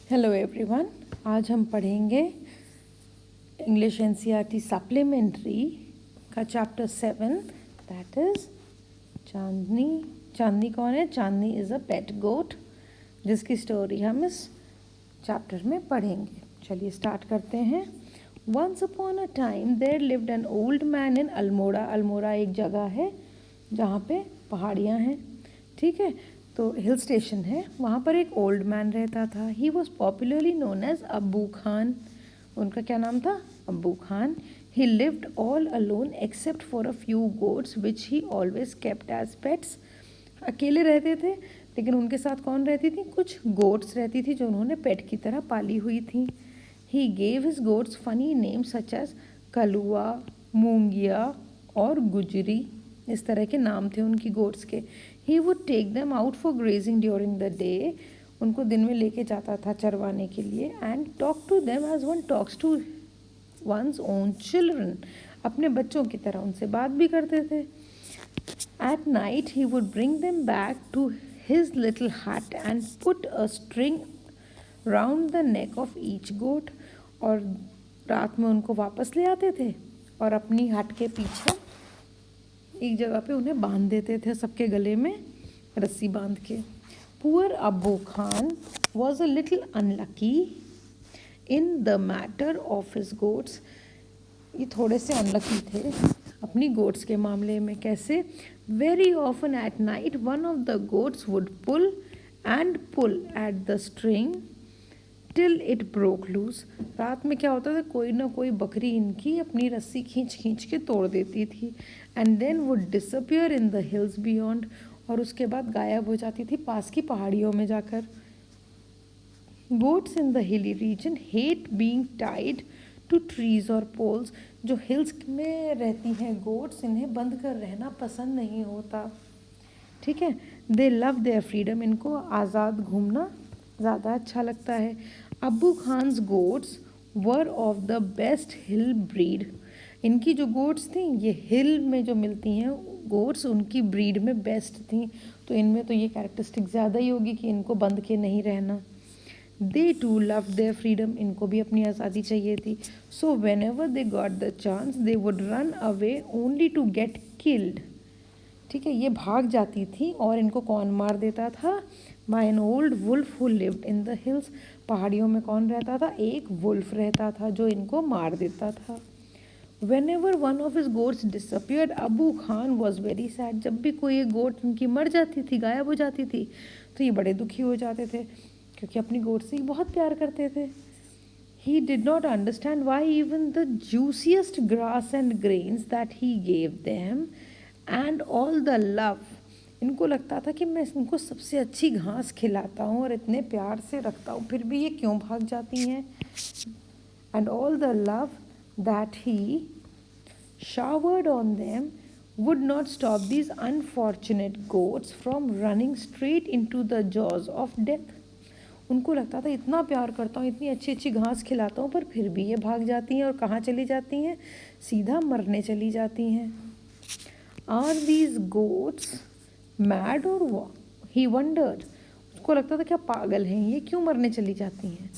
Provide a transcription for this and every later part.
Hello everyone, आज हम पढ़ेंगे इंग्लिश एनसीईआरटी सप्लीमेंट्री का चैप्टर 7 दैट इज़ चांदनी। चांदनी कौन है? चांदनी इज़ अ पेट गोट, जिसकी स्टोरी हम इस चैप्टर में पढ़ेंगे। चलिए स्टार्ट करते हैं। Once upon a time there lived an old man in Almora. Almora एक जगह है जहाँ पे पहाड़ियाँ हैं, ठीक है, तो हिल स्टेशन है। वहाँ पर एक ओल्ड मैन रहता था। He was popularly known as Abbu Khan. उनका क्या नाम था? Abbu Khan. He lived all alone except for a few goats which he always kept as pets. अकेले रहते थे, लेकिन उनके साथ कौन रहती थी? कुछ गोट्स रहती थी जो उन्होंने पेट की तरह पाली हुई थी। He gave his goats funny name such as Kalua, Mungiya और गुजरी। इस तरह के नाम थे उनकी गोट्स के। He would take them out for grazing during the day. उनको दिन में लेके जाता था चरवाने के लिए। And talk to them as one talks to one's own children. अपने बच्चों की तरह उनसे बात भी करते थे। At night he would bring them back to his little hut and put a string round the neck of each goat. और रात में उनको वापस ले आते थे और अपनी हट के पीछे एक जगह पे उन्हें बांध देते थे, सबके गले में रस्सी बांध के। पुअर अब्बू Khan was a little unlucky in the matter of his goats. ये थोड़े से अनलकी थे अपनी गोट्स के मामले में। कैसे? Very often at night one of the goats would pull at the string till it broke loose. रात में क्या होता था? कोई ना कोई बकरी इनकी अपनी रस्सी खींच खींच के तोड़ देती थी। And then would disappear in the hills beyond. और उसके बाद गायब हो जाती थी पास की पहाड़ियों में जाकर। Goats in the hilly region hate being tied to trees और पोल्स। जो हिल्स में रहती हैं गोट्स, इन्हें बंद कर रहना पसंद नहीं होता, ठीक है। They love their freedom. इनको आज़ाद घूमना ज़्यादा अच्छा लगता है। Abbu Khan's goats were of the best hill breed. इनकी जो गोट्स थी, ये हिल में जो मिलती हैं गोट्स, उनकी ब्रीड में बेस्ट थी। तो इनमें तो ये कैरेक्टरिस्टिक ज़्यादा ही होगी कि इनको बंध के नहीं रहना। They too love their freedom. इनको भी अपनी आज़ादी चाहिए थी। So whenever they got the chance they would run away only to get killed. ठीक है, ये भाग जाती थी और इनको कौन मार देता था? By an old wolf who lived in the hills. पहाड़ियों में कौन रहता था? एक वुल्फ रहता था जो इनको मार देता था। When ever one of his goats disappeared Abu Khan was very sad. जब भी कोई एक गोट इनकी मर जाती थी, गायब हो जाती थी, तो ये बड़े दुखी हो जाते थे, क्योंकि अपनी गोट से बहुत प्यार करते थे। He did not understand why even the juiciest grass and grains that he gave them and all the love, इनको लगता था कि मैं इनको सबसे अच्छी घास खिलाता हूँ और इतने प्यार से रखता हूँ, फिर भी ये क्यों भाग जाती हैं? And all the love that he showered on them would not stop these unfortunate goats from running straight into the jaws of death. उनको लगता था इतना प्यार करता हूँ, इतनी अच्छी अच्छी घास खिलाता हूँ, पर फिर भी ये भाग जाती हैं। और कहाँ चली जाती हैं? सीधा मरने चली जाती हैं। आर दीज गोट्स मैड और वॉट? He wondered. उसको लगता था क्या पागल हैं ये, क्यों मरने चली जाती हैं?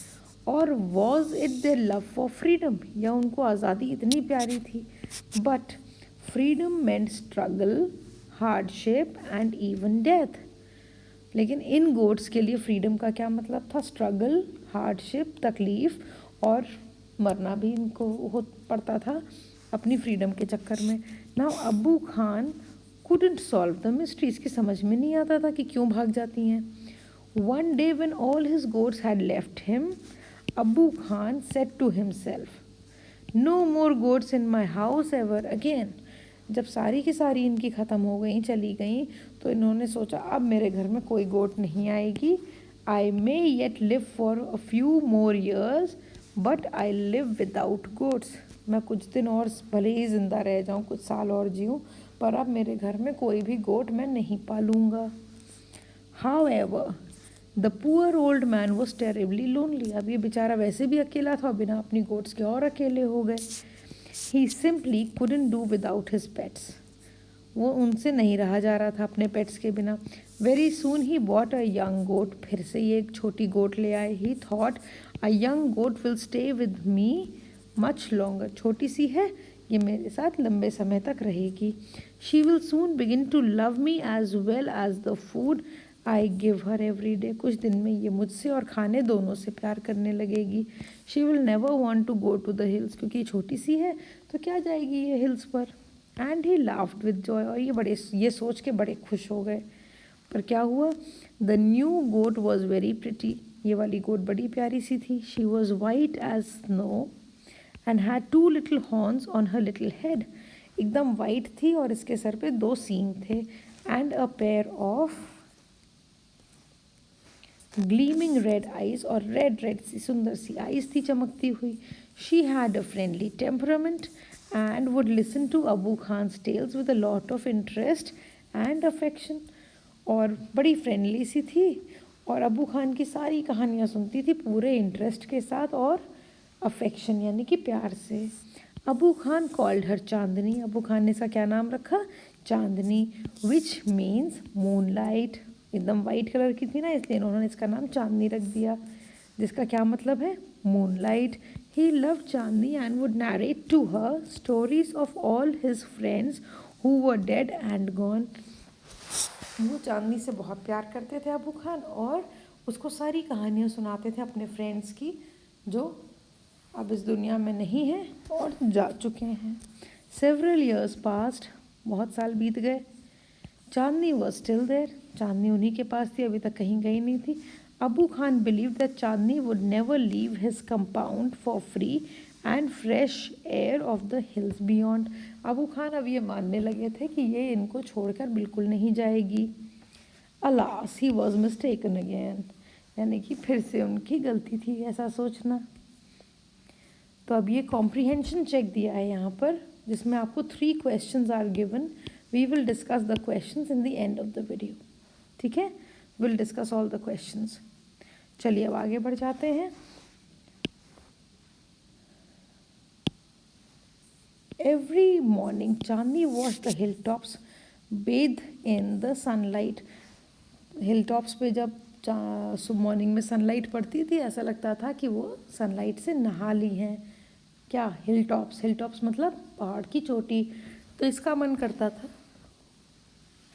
और was it their love for freedom, या उनको आज़ादी इतनी प्यारी थी? But freedom meant struggle, hardship and even death. लेकिन इन गोट्स के लिए फ्रीडम का क्या मतलब था? स्ट्रगल, हार्डशिप, तकलीफ़ और मरना भी इनको हो पड़ता था अपनी फ्रीडम के चक्कर में। नाउ अब्बू Khan couldn't solve the mystery। इसकी समझ में नहीं आता था कि क्यों भाग जाती हैं। One day when all his goats had left him, Abu Khan said to himself, "No more goats in my house ever again." जब सारी की सारी इनकी ख़त्म हो गई, चली गई, तो इन्होंने सोचा अब मेरे घर में कोई गोट नहीं आएगी। I may yet live for a few more years but I live without goats. मैं कुछ दिन और भले ही ज़िंदा रह जाऊँ, कुछ साल और जीऊँ, पर अब मेरे घर में कोई भी गोट मैं नहीं पालूँगा। However the poor old man was terribly lonely. अब ये बेचारा वैसे भी अकेला था, बिना अपनी गोट्स के और अकेले हो गए। He simply couldn't do without his pets. वो उनसे नहीं रहा जा रहा था अपने पेट्स के बिना। Very soon he bought a young goat, फिर से ये एक छोटी गोट ले आए। He thought a young goat will stay with me much longer, छोटी सी है, ये मेरे साथ लंबे समय तक रहेगी। She will soon begin to love me as well as the food I give her every day, कुछ दिन में ये मुझसे और खाने दोनों से प्यार करने लगेगी। She will never want to go to the hills, क्योंकि ये छोटी सी है तो क्या जाएगी ये हिल्स पर। And he laughed with Joy, और ये सोच के बड़े खुश हो गए। पर क्या हुआ, the new goat was very pretty, ये वाली गोट बड़ी प्यारी सी थी। She was white as snow and had 2 little horns on her little head, एकदम वाइट थी और इसके सर पे 2 सींग थे। And a pair of gleaming red eyes, और रेड सी सुंदर सी आइज थी चमकती हुई। She had a friendly temperament and would listen to Abu Khan's tales with a lot of interest and affection, और बड़ी फ्रेंडली सी थी और अबू खान की सारी कहानियाँ सुनती थी पूरे इंटरेस्ट के साथ और अफेक्शन यानी कि प्यार से। अबू खान कॉल्ड हर चांदनी, अबू खान ने इसका क्या नाम रखा, चांदनी, विच मीन्स मूनलाइट, एकदम वाइट कलर की थी ना इसलिए उन्होंने इसका नाम चांदनी रख दिया, जिसका क्या मतलब है, moonlight. He love Chandni and would narrate to her stories of all his friends who were dead and gone, वो चांदनी से बहुत प्यार करते थे अबू खान और उसको सारी कहानियाँ सुनाते थे अपने फ्रेंड्स की जो अब इस दुनिया में नहीं है और जा चुके हैं। सेवरल ईयर्स पास्ड, बहुत साल बीत गए। चांदनी वॉज स्टिल देयर, चांदनी उन्हीं के पास थी, अभी तक कहीं गई नहीं थी। Abu Khan believe that Chandni would never leave his compound for free and fresh air of the hills beyond, Abu Khan अब ये मानने लगे थे कि ये इनको छोड़कर बिल्कुल नहीं जाएगी। Alas he was mistaken again, यानी कि फिर से उनकी गलती थी ऐसा सोचना। तो अब ये कॉम्प्रीहेंशन चेक दिया है यहाँ पर, जिसमें आपको 3 questions are given. We will discuss the questions in the end of the video, ठीक है, will discuss all the questions. चलिए अब आगे बढ़ जाते हैं। Every morning Chandni watch the hill tops bathed in the sunlight, hill tops पे जब सुबह मॉर्निंग में सनलाइट पड़ती थी ऐसा लगता था कि वो सनलाइट से नहा ली हैं। क्या, हिल टॉप्स मतलब पहाड़ की चोटी, तो इसका मन करता था,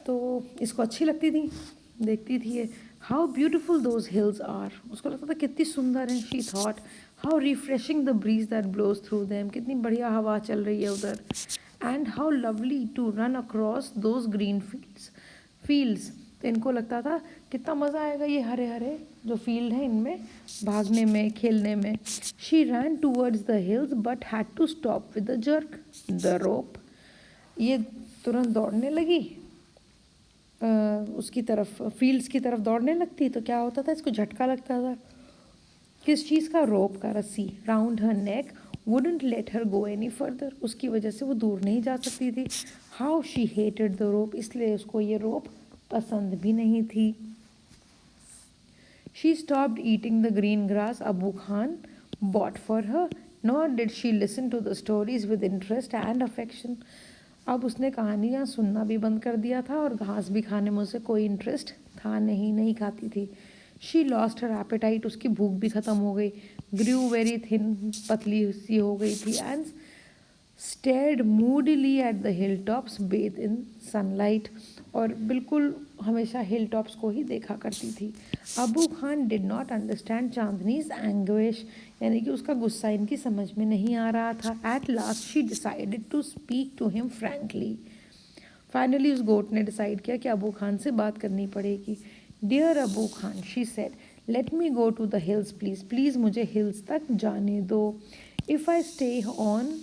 तो इसको अच्छी लगती थी, देखती थी ये। How beautiful those hills are, उसको लगता था कितनी सुंदर हैं। She thought how refreshing the breeze that blows through them, कितनी बढ़िया हवा चल रही है उधर। And how lovely to run across those green fields, तो इनको लगता था कितना मज़ा आएगा ये हरे हरे जो फील्ड है इनमें भागने में खेलने में। She ran towards the hills but had to stop with the jerk the rope, ये तुरंत दौड़ने लगी उसकी तरफ, फील्ड्स की तरफ दौड़ने लगती, तो क्या होता था, इसको झटका लगता था किस चीज़ का, रोप का, रस्सी। Round her neck wouldn't let her go any further, उसकी वजह से वो दूर नहीं जा सकती थी। How she hated the rope, इसलिए उसको ये रोप पसंद भी नहीं थी। She stopped eating the green grass Abu Khan bought for her, not did she listen to the stories with interest and affection, अब उसने कहानियाँ सुनना भी बंद कर दिया था और घास भी खाने में उसे कोई इंटरेस्ट था नहीं खाती थी। शी लॉस्ट हर एपेटाइट, उसकी भूख भी ख़त्म हो गई। ग्रू वेरी थिन, पतली सी हो गई थी। And stared moodily at the hill tops bathed in sunlight, और बिल्कुल हमेशा हिल टॉप्स को ही देखा करती थी। Abu Khan did not understand Chandni's anguish, यानी कि उसका गुस्सा इनकी समझ में नहीं आ रहा था। At last she decided to speak to him frankly, finally उस गोट ने डिसाइड किया कि अबू खान से बात करनी पड़ेगी। Dear Abu Khan, she said, let me go to the hills please, please मुझे हिल्स तक जाने दो। If I stay on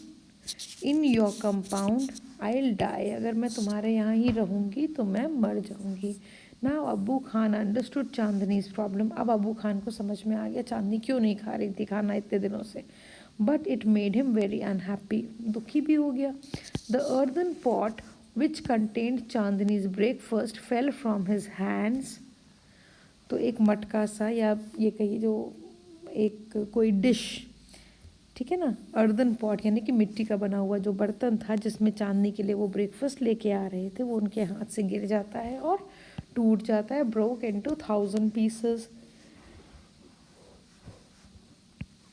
in your compound I will die, अगर मैं तुम्हारे यहाँ ही रहूँगी तो मैं मर जाऊँगी। Now Abu Khan understood Chandni's problem, अब अबू खान को समझ में आ गया चांदनी क्यों नहीं खा रही थी खाना इतने दिनों से। But it made him very unhappy, दुखी भी हो गया। The earthen pot which contained Chandni's breakfast fell from his hands, तो एक मटका सा या ये कहिए जो एक कोई डिश, ठीक है ना। अर्दन पॉट यानी कि मिट्टी का बना हुआ जो बर्तन था जिसमें चांदनी के लिए वो ब्रेकफास्ट लेके आ रहे थे, वो उनके हाथ से गिर जाता है और टूट जाता है, broke into 1000 pieces.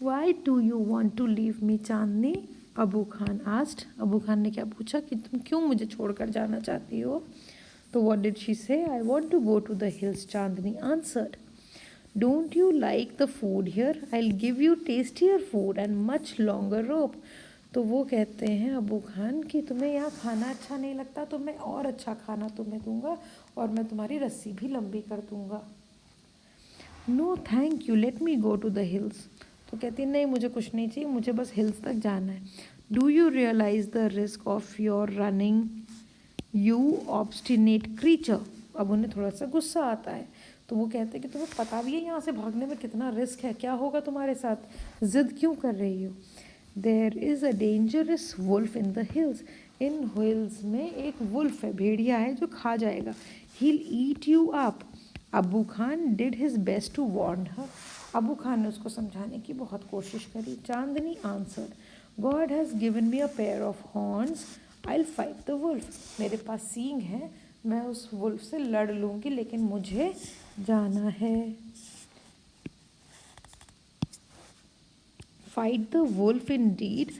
Why do you want to leave me Chandni, Abu Khan asked. Abu Khan ने क्या पूछा कि तुम क्यों मुझे छोड़कर जाना चाहती हो। तो what did she say, I want to go to the hills, Chandni answered. Don't you like the food here, I will give you tastier food and much longer rope. तो वो कहते हैं अबू खान कि तुम्हें यहाँ खाना अच्छा नहीं लगता, तो मैं और अच्छा खाना तुम्हें दूंगा और मैं तुम्हारी रस्सी भी लंबी कर दूंगा। No thank you, let me go to the hills. तो कहती है नहीं मुझे कुछ नहीं चाहिए, मुझे बस हिल्स तक जाना है। Do you realize the risk of your running you obstinate creature. अब उन्हें थोड़ा सा गुस्सा आता है, तो वो कहते हैं कि तुम्हें पता भी है यहाँ से भागने में कितना रिस्क है, क्या होगा तुम्हारे साथ, जिद क्यों कर रही हो। There is a dangerous wolf in the hills, इन हिल्स में एक वुल्फ है, भेड़िया है जो खा जाएगा। He'll eat you up. Abu Khan did his best to warn her. Abu Khan ने उसको समझाने की बहुत कोशिश करी। Chandni answered, God has given me a pair of horns, I will fight the wolf. मेरे पास सींग है, मैं उस वुल्फ से लड़ लूँगी, लेकिन मुझे जाना है। Fight the wolf indeed,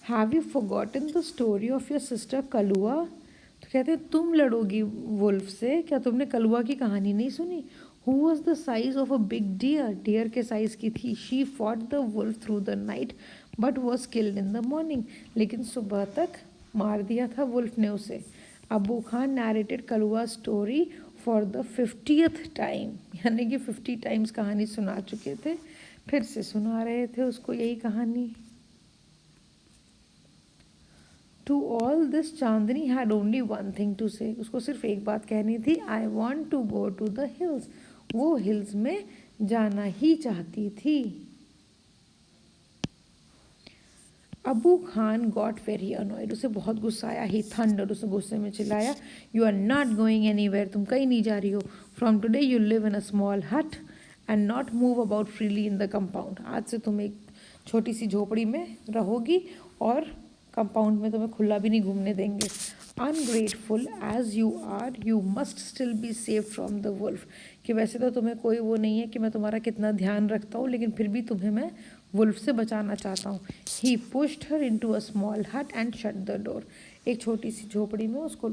have you forgotten the story of your sister Kalua. तो कहते हैं तुम लड़ोगी वुल्फ से, क्या तुमने कलुआ की कहानी नहीं सुनी। Who was the size of a big deer, deer के साइज की थी। She fought the wolf through the night but was killed in the morning, लेकिन सुबह तक मार दिया था वुल्फ ने उसे। Abu Khan narrated Kalua story for the 50th time, यानी कि 50 टाइम्स कहानी सुना चुके थे, फिर से सुना रहे थे उसको यही कहानी। To all this Chandni had only one thing to say, उसको सिर्फ एक बात कहनी थी, I want to go to the hills. वो हिल्स में जाना ही चाहती थी। Abu Khan got very annoyed, उसे बहुत गुस्सा आया। ही थंडर्ड, उसे गुस्से में चिल्लाया, you are not going anywhere, तुम कहीं नहीं जा रही हो। From today you live in a small hut and not move about freely in the compound. आज से तुम एक छोटी सी झोपड़ी में रहोगी और कंपाउंड में तुम्हें खुला भी नहीं घूमने देंगे। Ungrateful as you are, you must still be safe from the wolf, कि वैसे तो तुम्हें कोई वो नहीं है कि मैं तुम्हारा कितना ध्यान रखता हूँ, लेकिन फिर भी तुम्हें मैं वुल्फ से बचाना चाहता हूँ। He pushed her into a small hut and shut the door, एक छोटी सी झोपड़ी में उसको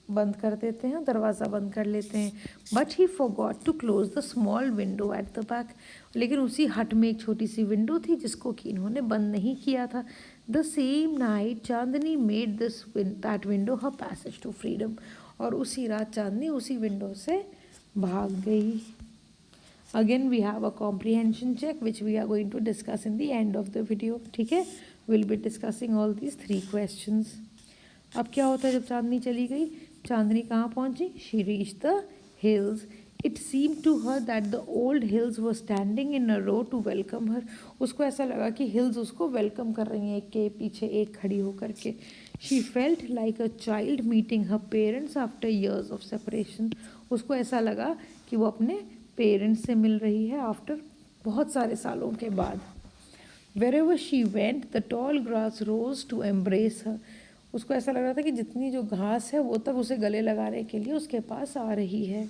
बंद कर देते हैं, दरवाज़ा बंद कर लेते हैं। But he forgot to close the small window at the back, लेकिन उसी हट में एक छोटी सी विंडो थी जिसको कि इन्होंने बंद नहीं किया था। The same night Chandni made this that window her passage to freedom, और उसी रात चांदनी उसी विंडो से भाग गई। Again we have a comprehension check which we are going to discuss in the end of the video, ठीक है। Will be discussing all these 3 questions. अब क्या होता है जब चांदनी चली गई, चांदनी कहाँ पहुँची, she reach the hills. It seem to her that the old hills were standing in a row to welcome her, उसको ऐसा लगा कि हिल्स उसको वेलकम कर रही हैं, एक के पीछे एक खड़ी होकर के। She felt like a child meeting her parents after years of separation, उसको ऐसा लगा कि वो अपने पेरेंट्स से मिल रही है आफ्टर बहुत सारे सालों के बाद। Wherever she went, the tall grass rose to embrace her. उसको ऐसा लग रहा था कि जितनी जो घास है वो तब उसे गले लगाने के लिए उसके पास आ रही है।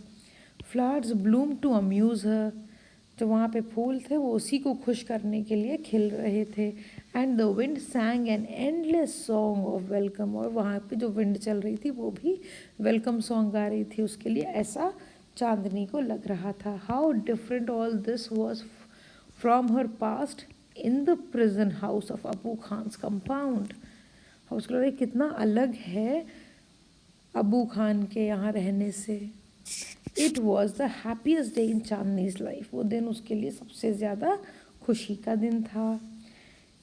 Flowers bloomed to amuse her. जो वहाँ पे फूल थे वो उसी को खुश करने के लिए खिल रहे थे। And the wind sang an endless song of welcome. और वहाँ पे जो विंड चल रही थी वो भी वेलकम सॉन्ग गा रही थी उसके लिए, ऐसा चांदनी को लग रहा था। How different all this was from her past in the prison house of Abu Khan's compound. House colour कितना अलग है अबू खान के यहाँ रहने से। It was the happiest day in Chandni's life, वो दिन उसके लिए सबसे ज़्यादा खुशी का दिन था।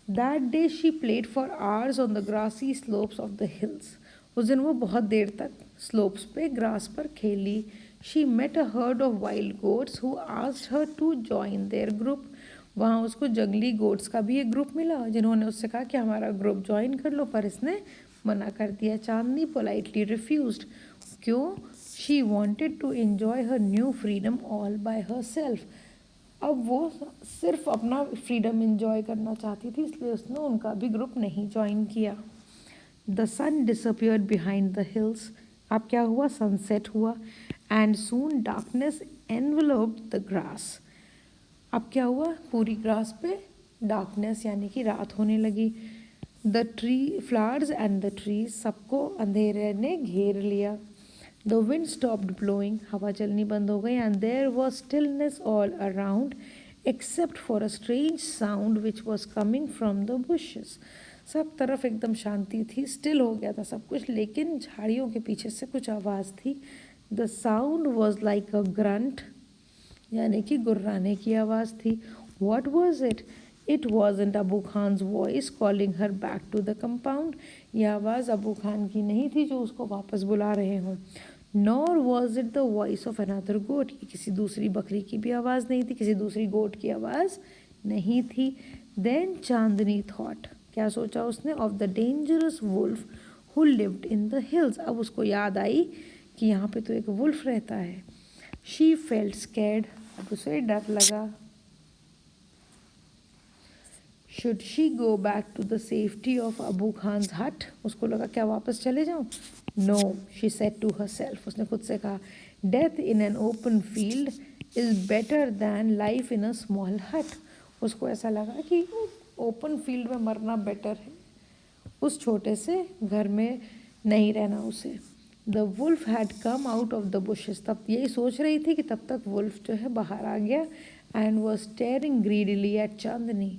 That day she played for hours on the grassy slopes of the hills, उस दिन वो बहुत देर तक स्लोप्स पे ग्रास पर खेली। She met a herd of wild goats who asked her to join their group, वहाँ उसको जंगली गोट्स का भी एक ग्रुप मिला जिन्होंने उससे कहा कि हमारा ग्रुप ज्वाइन कर लो, पर इसने मना कर दिया। चांदनी पोलाइटली रिफ्यूज्ड, क्यों, she wanted to enjoy her new freedom all by herself, अब वो सिर्फ अपना फ्रीडम एंजॉय करना चाहती थी, इसलिए उसने उनका भी ग्रुप नहीं ज्वाइन किया। The sun disappeared behind the hills. अब क्या हुआ, सनसेट हुआ, and soon darkness enveloped the grass. अब क्या हुआ, पूरी ग्रास पे डार्कनेस यानी कि रात होने लगी। The tree flowers and the trees, सबको अंधेरे ने घेर लिया। द विंड स्टॉप्ड ब्लोइंग, हवा चलनी बंद हो गई, and there was stillness all around except for a strange sound which was coming from the bushes. सब तरफ एकदम शांति थी, स्टिल हो गया था सब कुछ, लेकिन झाड़ियों के पीछे से कुछ आवाज़ थी। The sound was like a grunt, यानी कि गुर्राने की आवाज़ थी। What was it? It wasn't Abu Khan's voice calling her back to the compound. यह आवाज़ अबू खान की नहीं थी जो उसको वापस बुला रहे हों। Nor was it the voice of another goat, किसी दूसरी बकरी की भी आवाज़ नहीं थी, किसी दूसरी गोट की आवाज़ नहीं थी। देन चांदनी थॉट, क्या सोचा उसने, of the dangerous wolf who lived in the hills. अब उसको याद आई कि यहाँ पे तो एक वुल्फ रहता है। शी फेल्ट स्कैर्ड, अब उसे डर लगा। Should she go back to the safety of Abu Khan's hut, उसको लगा क्या वापस चले जाऊँ। No, she said to herself, उसने खुद से कहा, death in an open field is better than life in a small hut. उसको ऐसा लगा कि ओपन फील्ड में मरना बेटर है, उस छोटे से घर में नहीं रहना उसे। The wolf had come out of the bushes, तब यही सोच रही थी कि तब तक वुल्फ जो है बाहर आ गया। And was staring greedily at Chandni,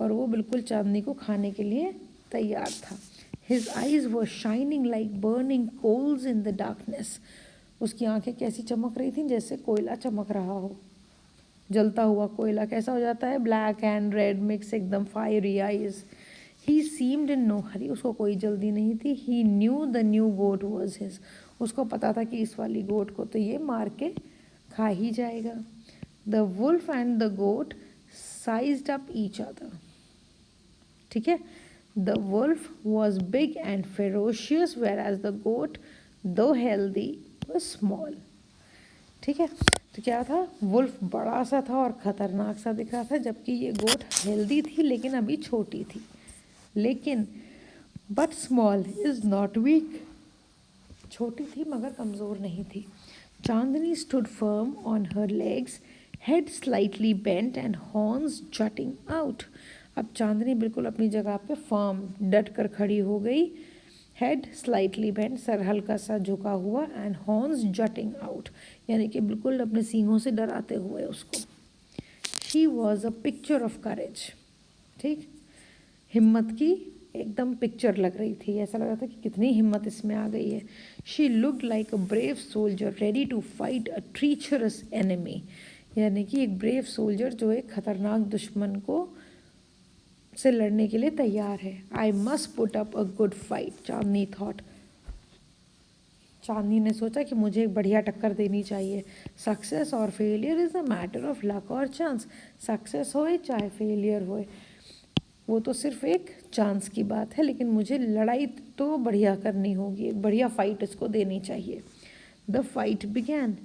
और वो बिल्कुल चांदनी को खाने के लिए तैयार था। His eyes were shining like burning coals in the darkness, उसकी आंखें कैसी चमक रही थी, जैसे कोयला चमक रहा हो। जलता हुआ कोयला कैसा हो जाता है, ब्लैक एंड रेड मिक्स, एकदम fiery eyes. He seemed in no hurry, उसको कोई जल्दी नहीं थी। He knew the new goat was his, उसको पता था कि इस वाली गोट को तो ये मार के खा ही जाएगा। The wolf and the goat sized up each other, ठीक है। The wolf was big and ferocious whereas the goat though healthy was small, ठीक है। तो क्या था, वुल्फ बड़ा सा था और ख़तरनाक सा दिख रहा था, जबकि ये गोट हेल्दी थी लेकिन अभी छोटी थी। लेकिन but small is not weak, छोटी थी मगर कमज़ोर नहीं थी। Chandni stood firm on her legs, head slightly bent and horns jutting out. अब चांदनी बिल्कुल अपनी जगह पे फर्म डट कर खड़ी हो गई। हेड स्लाइटली बेंट, सर हल्का सा झुका हुआ, एंड हॉर्न्स जटिंग आउट, यानी कि बिल्कुल अपने सींगों से डराते हुए उसको। She was a picture of courage, ठीक, हिम्मत की एकदम पिक्चर लग रही थी, ऐसा लग रहा था कि कितनी हिम्मत इसमें आ गई है। She looked like a brave soldier ready to fight a treacherous enemy, यानी कि एक ब्रेव सोल्जर जो एक खतरनाक दुश्मन को से लड़ने के लिए तैयार है। I must put up a good fight, Chandni thought, Chandni ने सोचा कि मुझे एक बढ़िया टक्कर देनी चाहिए। सक्सेस और failure is a matter of luck और चांस, सक्सेस होए चाहे फेलियर होए, वो तो सिर्फ एक चांस की बात है, लेकिन मुझे लड़ाई तो बढ़िया करनी होगी, एक बढ़िया फाइट इसको देनी चाहिए। The fight began,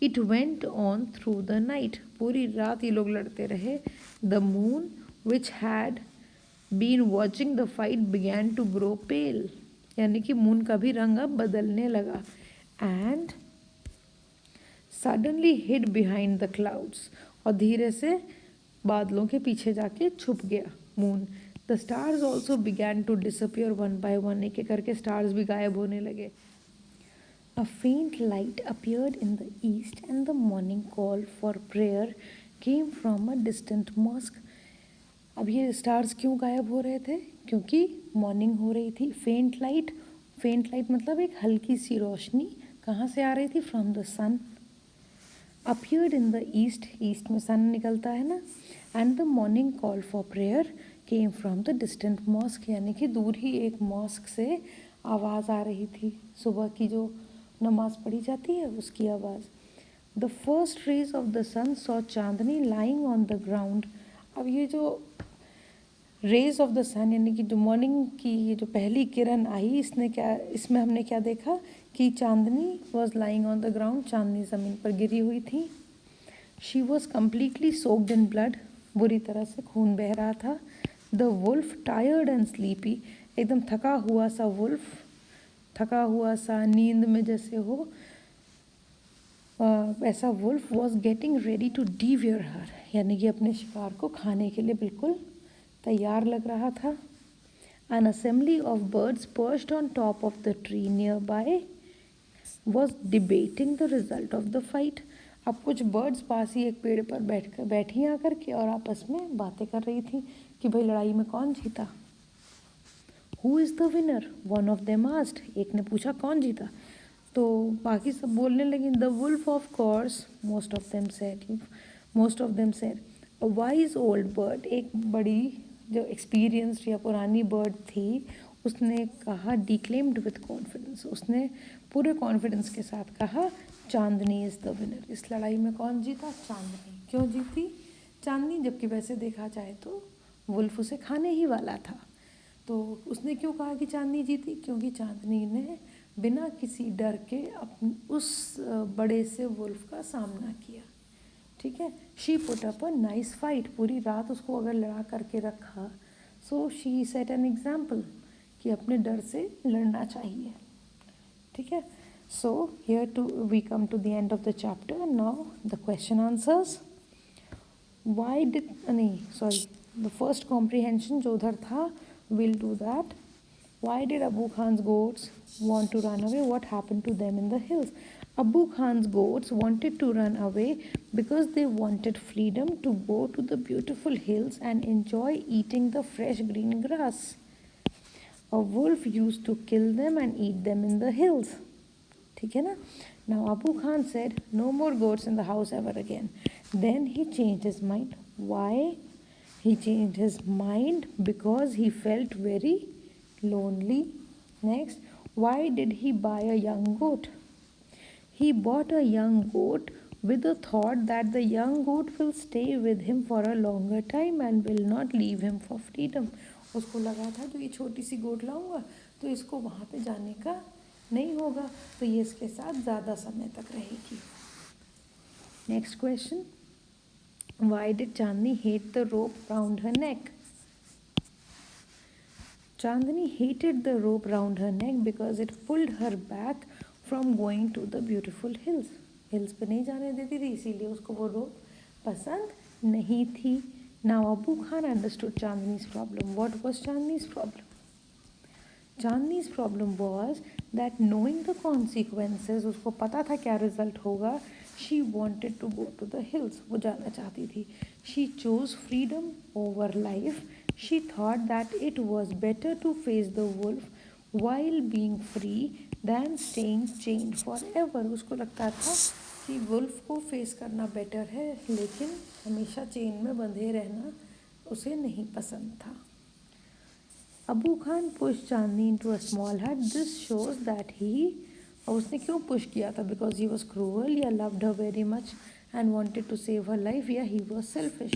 it went on through the night, पूरी रात ये लोग लड़ते रहे। The moon which had been watching the fight began to grow pale, यानी कि मून का भी रंग अब बदलने लगा। And suddenly hid behind the clouds, और धीरे से बादलों के पीछे जाके छुप गया moon. The stars also began to disappear one by one, एक एक करके स्टार्स भी गायब होने लगे। A faint light appeared in the east and the morning call for prayer came from a distant mosque. अब ये स्टार्स क्यों गायब हो रहे थे, क्योंकि मॉर्निंग हो रही थी। फेंट लाइट, फेंट लाइट मतलब एक हल्की सी रोशनी, कहाँ से आ रही थी, from the sun. Appeared in the east, east में सन निकलता है ना। And the morning call for prayer came from the distant mosque, यानी कि दूर ही एक मॉस्क से आवाज़ आ रही थी, सुबह की जो नमाज पढ़ी जाती है उसकी आवाज़। The first rays of the sun saw Chandni lying on the ground. अब ये जो रेज ऑफ द सन यानी कि जो मॉर्निंग की ये जो पहली किरण आई, इसने क्या, इसमें हमने क्या देखा कि Chandni was lying on the ground, Chandni ज़मीन पर गिरी हुई थी। She was completely soaked in blood, बुरी तरह से खून बह रहा था. The wolf tired and sleepy, एकदम थका हुआ सा वुल्फ, थका हुआ सा नींद में जैसे हो ऐसा wolf was getting ready to devour her, यानी कि अपने शिकार को खाने के लिए बिल्कुल तैयार लग रहा था. An assembly of birds perched on top of the tree nearby was debating the result of the fight. अब कुछ बर्ड्स पास ही एक पेड़ पर बैठी आकर के और आपस में बातें कर रही थी कि भाई लड़ाई में कौन जीता. Who is the winner? One of them asked. एक ने पूछा कौन जीता, तो बाकी सब बोलने लगे. The wolf of course, most of them said. A wise old bird, एक बड़ी जो एक्सपीरियंस्ड या पुरानी बर्ड थी, उसने कहा डिक्लेम्ड विथ कॉन्फिडेंस, उसने पूरे कॉन्फिडेंस के साथ कहा चांदनी इज़ द विनर. इस लड़ाई में कौन जीता? चांदनी. क्यों जीती चांदनी? जबकि वैसे देखा जाए तो वुल्फ उसे खाने ही वाला था. तो उसने क्यों कहा कि चांदनी जीती? क्योंकि चांदनी ने बिना किसी डर के उस बड़े से वुल्फ का सामना किया. ठीक है. She put up a nice fight, पूरी रात उसको अगर लड़ा करके रखा. So she set an example कि अपने डर से लड़ना चाहिए. ठीक है. So here too we come to the end of the chapter. Now the question answers. Why did नहीं सॉरी द फर्स्ट कॉम्प्रीहेंशन जो उधर था, will do that. Why did Abu Khan's goats want to run away? What happened to them in the hills? Abu Khan's goats wanted to run away because they wanted freedom to go to the beautiful hills and enjoy eating the fresh green grass. A wolf used to kill them and eat them in the hills. ठीक है ना? Now Abu Khan said, no more goats in the house ever again. Then he changed his mind. Why? He changed his mind because he felt very lonely. Next, why did he buy a young goat? He bought a young goat with the thought that the young goat will stay with him for a longer time and will not leave him for freedom. उसको लगा था जो ये छोटी सी गोट लाऊंगा तो इसको वहाँ पे जाने का नहीं होगा, तो ये इसके साथ ज़्यादा समय तक रहेगी. Next question. Why did Chandni hate the rope round her neck? Chandni hated the rope round her neck because it pulled her back from going to the beautiful hills. Hills पे नहीं जाने देती थी, इसीलिए उसको वो रोप पसंद नहीं थी. Now Abu Khan understood Chandni's problem. What was Chandni's problem? Chandni's problem was that knowing the consequences, उसको पता था क्या रिजल्ट होगा. She wanted to go to the hills. वो जाना चाहती थी. She chose freedom over life. She thought that it was better to face the wolf while being free than staying chained forever. उसको लगता था कि वुल्फ को फेस करना बेटर है, लेकिन हमेशा चेन में बंधे रहना उसे नहीं पसंद था. Abu Khan pushed Chandni into a small hut. This shows that he, और उसने क्यों पुश किया था? Because he was cruel, या loved her very much and wanted to save her life, या he was selfish.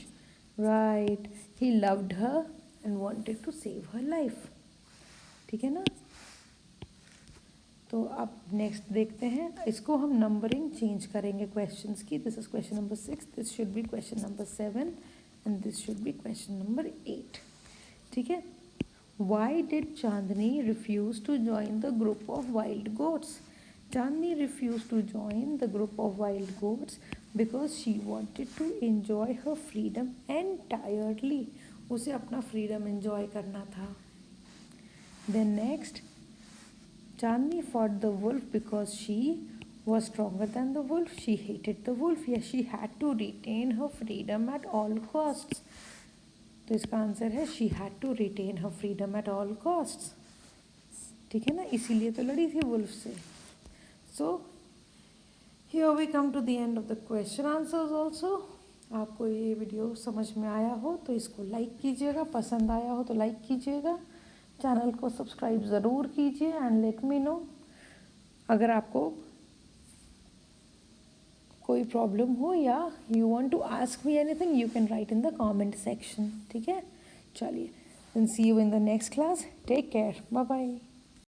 Right, he loved her and wanted to save her life. ठीक है ना? तो अब नेक्स्ट देखते हैं. इसको हम नंबरिंग चेंज करेंगे क्वेश्चंस की. This is question number 6, this should be question number 7 and this should be question number 8. ठीक है. Why did Chandni refuse to join the group of wild goats? Chandni refused to join the group of wild goats because she wanted to enjoy her freedom entirely. उसे अपना freedom enjoy करना था. Then next, Chandni fought the wolf because she was stronger than the wolf. She hated the wolf. Yes, she had to retain her freedom at all costs. तो इसका answer है she had to retain her freedom at all costs. ठीक है ना? इसीलिए तो लड़ी थी वुल्फ से. So here we come to the end of the question answers also. आपको ये वीडियो समझ में आया हो तो इसको लाइक कीजिएगा, पसंद आया हो तो लाइक कीजिएगा, चैनल को सब्सक्राइब ज़रूर कीजिए एंड लेट मी नो. अगर आपको कोई प्रॉब्लम हो या you want to ask me anything, you can write in the comment section. ठीक है. चलिए, then see you in the next class. Take care. Bye bye.